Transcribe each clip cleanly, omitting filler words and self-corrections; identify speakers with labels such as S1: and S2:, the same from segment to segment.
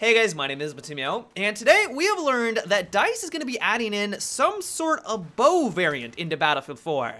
S1: Hey guys, my name is Batimio, and today we have learned that DICE is going to be adding in some sort of bow variant into Battlefield 4.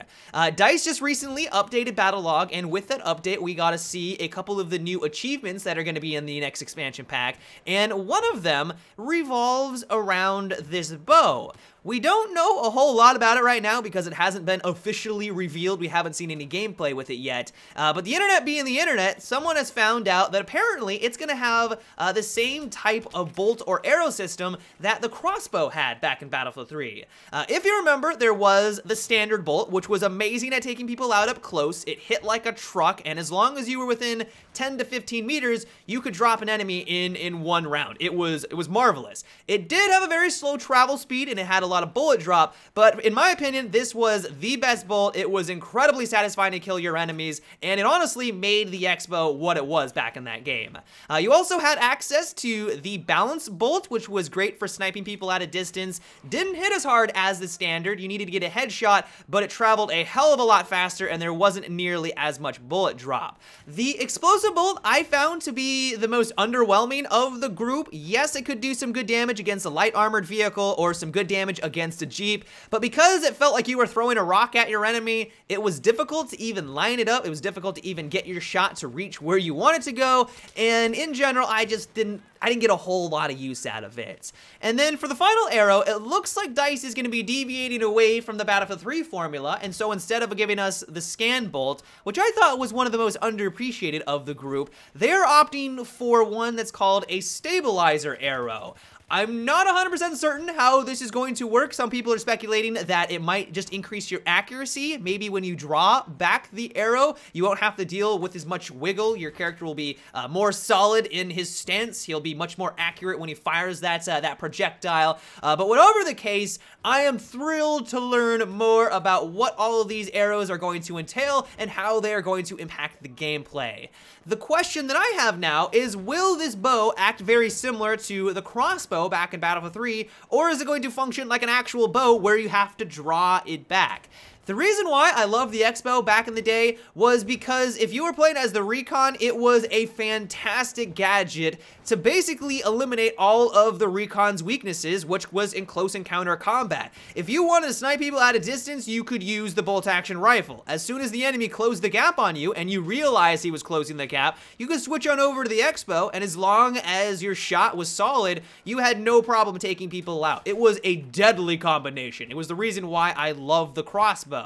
S1: DICE just recently updated Battle Log, and with that update we got to see a couple of the new achievements that are going to be in the next expansion pack, and one of them revolves around this bow. We don't know a whole lot about it right now because it hasn't been officially revealed. We haven't seen any gameplay with it yet. But the internet being the internet, someone has found out that apparently it's going to have the same type of bolt or arrow system that the crossbow had back in Battlefield 3. If you remember, there was the standard bolt, which was amazing at taking people out up close. It hit like a truck, and as long as you were within 10 to 15 meters, you could drop an enemy in one round. It was marvelous. It did have a very slow travel speed, and it had a lot of bullet drop, but in my opinion, this was the best bolt. It was incredibly satisfying to kill your enemies, and it honestly made the X-Bow what it was back in that game. You also had access to the balance bolt, which was great for sniping people at a distance. Didn't hit as hard as the standard. You needed to get a headshot, but it traveled a hell of a lot faster, and there wasn't nearly as much bullet drop. The explosive bolt I found to be the most underwhelming of the group. Yes, it could do some good damage against a light armored vehicle or some good damage against a Jeep, but because it felt like you were throwing a rock at your enemy, it was difficult to even line it up. It was difficult to even get your shot to reach where you want it to go, and in general, I didn't get a whole lot of use out of it. And then for the final arrow, it looks like DICE is going to be deviating away from the Battlefield 3 formula, and so instead of giving us the scan bolt, which I thought was one of the most underappreciated of the group, they're opting for one that's called a stabilizer arrow. I'm not 100% certain how this is going to work. Some people are speculating that it might just increase your accuracy. Maybe when you draw back the arrow, you won't have to deal with as much wiggle. Your character will be more solid in his stance. He'll be much more accurate when he fires that projectile. But whatever the case, I am thrilled to learn more about what all of these arrows are going to entail and how they are going to impact the gameplay. The question that I have now is, will this bow act very similar to the crossbow back in Battlefield 3, or is it going to function like an actual bow where you have to draw it back? The reason why I loved the X-Bow back in the day was because if you were playing as the Recon, it was a fantastic gadget to basically eliminate all of the Recon's weaknesses, which was in close encounter combat. If you wanted to snipe people at a distance, you could use the bolt-action rifle. As soon as the enemy closed the gap on you, and you realized he was closing the gap, you could switch on over to the X-Bow, and as long as your shot was solid, you had no problem taking people out. It was a deadly combination. It was the reason why I love the crossbow.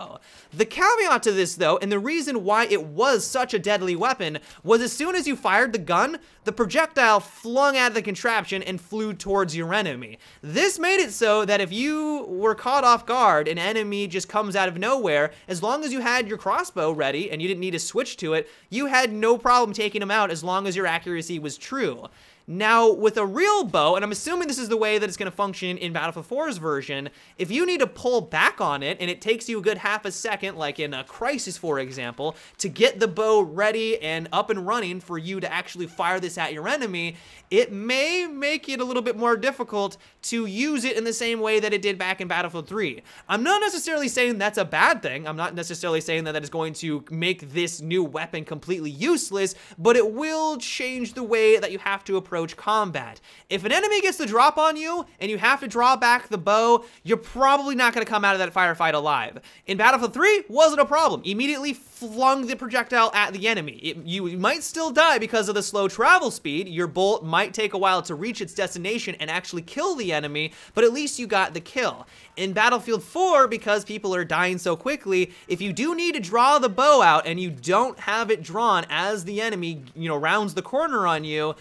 S1: The caveat to this, though, and the reason why it was such a deadly weapon, was as soon as you fired the gun, the projectile flung out of the contraption and flew towards your enemy. This made it so that if you were caught off guard, an enemy just comes out of nowhere, as long as you had your crossbow ready and you didn't need to switch to it, you had no problem taking them out as long as your accuracy was true. Now, with a real bow, and I'm assuming this is the way that it's going to function in Battlefield 4's version, if you need to pull back on it, and it takes you a good half a second, like in a Crisis, for example, to get the bow ready and up and running for you to actually fire this at your enemy, it may make it a little bit more difficult to use it in the same way that it did back in Battlefield 3. I'm not necessarily saying that's a bad thing. I'm not necessarily saying that that is going to make this new weapon completely useless, but it will change the way that you have to approach combat. If an enemy gets the drop on you and you have to draw back the bow, you're probably not going to come out of that firefight alive. In Battlefield 3, wasn't a problem. Immediately flung the projectile at the enemy. You might still die because of the slow travel speed. Your bolt might take a while to reach its destination and actually kill the enemy, but at least you got the kill. In Battlefield 4, because people are dying so quickly, if you do need to draw the bow out and you don't have it drawn as the enemy, rounds the corner on you,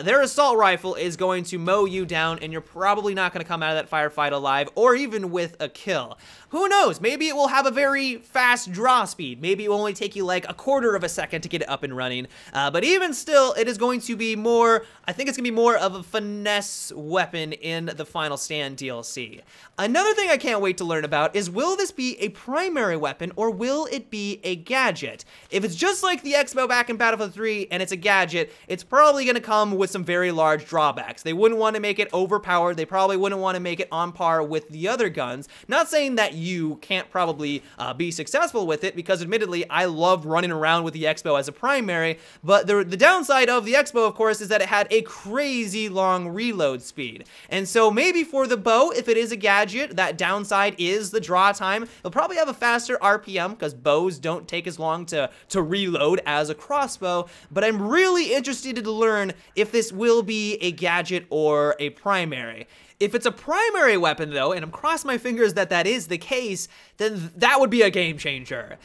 S1: their assault rifle is going to mow you down, and you're probably not going to come out of that firefight alive or even with a kill. Who knows? Maybe it will have a very fast draw speed. Maybe it will only take you like a quarter of a second to get it up and running. But even still, it is going to be more, I think it's going to be more of a finesse weapon in the Final Stand DLC. Another thing I can't wait to learn about is, will this be a primary weapon or will it be a gadget? If it's just like the X-Bow back in Battlefield 3 and it's a gadget, it's probably going to come with some some very large drawbacks. They wouldn't want to make it overpowered. They probably wouldn't want to make it on par with the other guns. Not saying that you can't probably be successful with it, because admittedly, I loved running around with the X-Bow as a primary, but the downside of the X-Bow, of course, is that it had a crazy long reload speed. And so maybe for the bow, if it is a gadget, that downside is the draw time. It'll probably have a faster RPM, because bows don't take as long to reload as a crossbow, but I'm really interested to learn if this will be a gadget or a primary. If it's a primary weapon, though, and I'm crossing my fingers that that is the case, then that would be a game changer.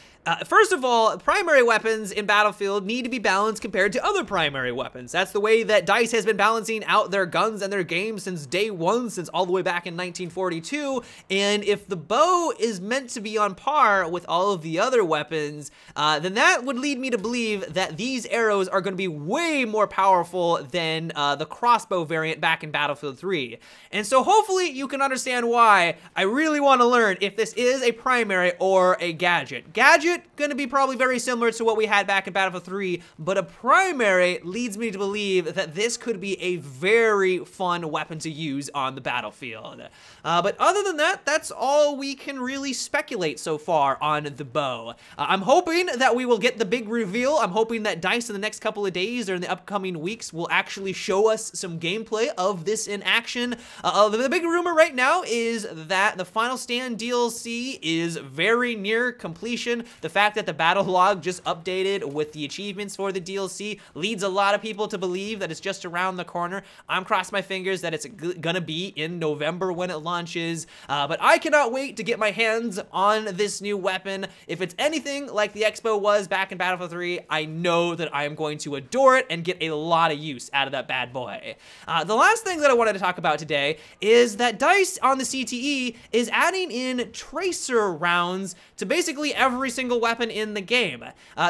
S1: First of all, primary weapons in Battlefield need to be balanced compared to other primary weapons. That's the way that DICE has been balancing out their guns and their games since day one, since all the way back in 1942. And if the bow is meant to be on par with all of the other weapons, then that would lead me to believe that these arrows are going to be way more powerful than the crossbow variant back in Battlefield 3. And so hopefully you can understand why I really want to learn if this is a primary or a gadget. Gadget, gonna be probably very similar to what we had back in Battlefield 3, but a primary leads me to believe that this could be a very fun weapon to use on the battlefield. But other than that, that's all we can really speculate so far on the bow. I'm hoping that we will get the big reveal. I'm hoping that DICE in the next couple of days or in the upcoming weeks will actually show us some gameplay of this in action. The big rumor right now is that the Final Stand DLC is very near completion. The fact that the battle log just updated with the achievements for the DLC leads a lot of people to believe that it's just around the corner. I'm crossing my fingers that it's gonna be in November when it launches, but I cannot wait to get my hands on this new weapon. If it's anything like the X-Bow was back in Battlefield 3, I know that I am going to adore it and get a lot of use out of that bad boy. The last thing that I wanted to talk about today is that DICE on the CTE is adding in tracer rounds to basically every single weapon in the game.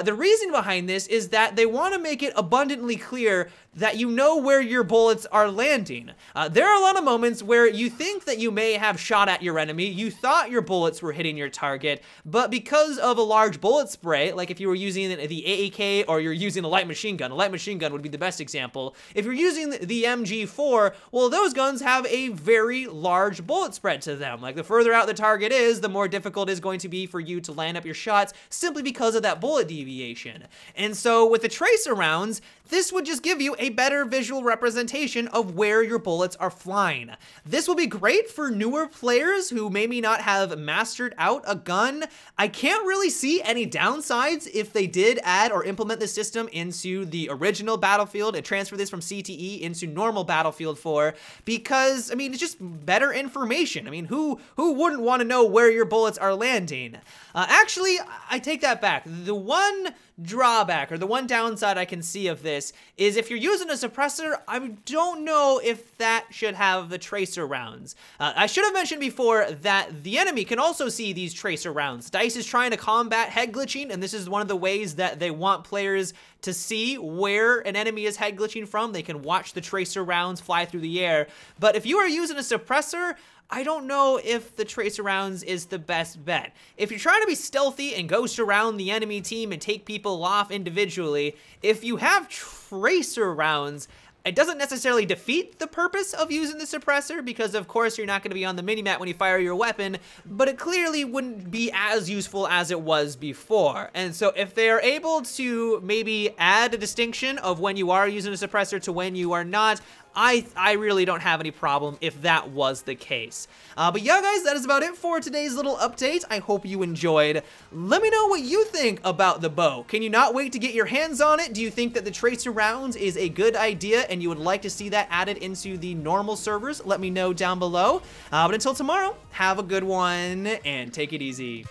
S1: The reason behind this is that they want to make it abundantly clear that you know where your bullets are landing. There are a lot of moments where you think that you may have shot at your enemy, you thought your bullets were hitting your target, but because of a large bullet spray, like if you were using the AAK or you're using a light machine gun would be the best example. If you're using the MG4, well, those guns have a very large bullet spread to them. Like the further out the target is, the more difficult it is going to be for you to land up your shots simply because of that bullet deviation. And so with the tracer rounds, this would just give you a better visual representation of where your bullets are flying. This will be great for newer players who maybe not have mastered out a gun. I can't really see any downsides if they did add or implement this system into the original Battlefield and transfer this from CTE into normal Battlefield 4, because, I mean, it's just better information. I mean, who wouldn't want to know where your bullets are landing? Actually, I take that back. The one drawback or the one downside I can see of this is if you're using a suppressor, I don't know if that should have the tracer rounds. I should have mentioned before that the enemy can also see these tracer rounds. DICE is trying to combat head glitching, and this is one of the ways that they want players to see where an enemy is head glitching from. They can watch the tracer rounds fly through the air. But if you are using a suppressor, I don't know if the tracer rounds is the best bet. If you're trying to be stealthy and ghost around the enemy team and take people off individually, if you have tracer rounds, it doesn't necessarily defeat the purpose of using the suppressor, because of course you're not going to be on the minimap when you fire your weapon, but it clearly wouldn't be as useful as it was before. And so if they are able to maybe add a distinction of when you are using a suppressor to when you are not, I really don't have any problem if that was the case. But yeah, guys, that is about it for today's little update. I hope you enjoyed. Let me know what you think about the bow. Can you not wait to get your hands on it? Do you think that the tracer rounds is a good idea and you would like to see that added into the normal servers? Let me know down below. But until tomorrow, have a good one and take it easy.